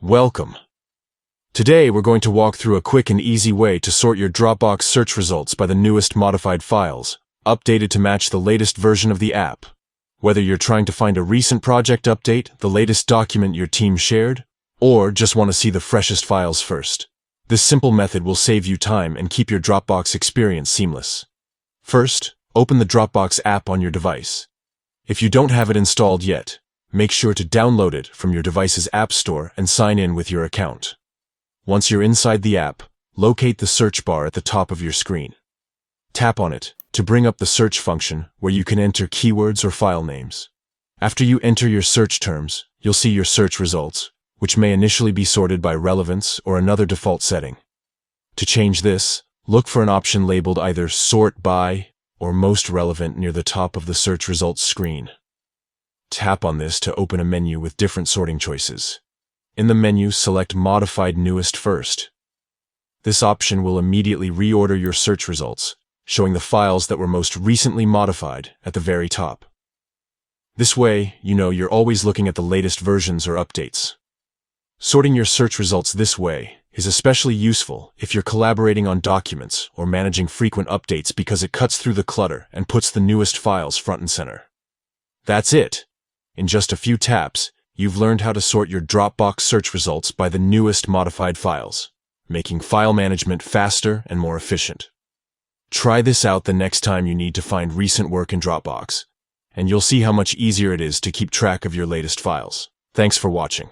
Welcome. Today we're going to walk through a quick and easy way to sort your Dropbox search results by the newest modified files, updated to match the latest version of the app. Whether you're trying to find a recent project update, the latest document your team shared, or just want to see the freshest files first, this simple method will save you time and keep your Dropbox experience seamless. First, open the Dropbox app on your device. If you don't have it installed yet, make sure to download it from your device's app store and sign in with your account. Once you're inside the app, locate the search bar at the top of your screen. Tap on it to bring up the search function where you can enter keywords or file names. After you enter your search terms, you'll see your search results, which may initially be sorted by relevance or another default setting. To change this, look for an option labeled either Sort By or Most Relevant near the top of the search results screen. Tap on this to open a menu with different sorting choices. In the menu, select Modified Newest first. This option will immediately reorder your search results, showing the files that were most recently modified at the very top. This way, you know you're always looking at the latest versions or updates. Sorting your search results this way is especially useful if you're collaborating on documents or managing frequent updates because it cuts through the clutter and puts the newest files front and center. That's it. In just a few taps, you've learned how to sort your Dropbox search results by the newest modified files, making file management faster and more efficient. Try this out the next time you need to find recent work in Dropbox, and you'll see how much easier it is to keep track of your latest files. Thanks for watching.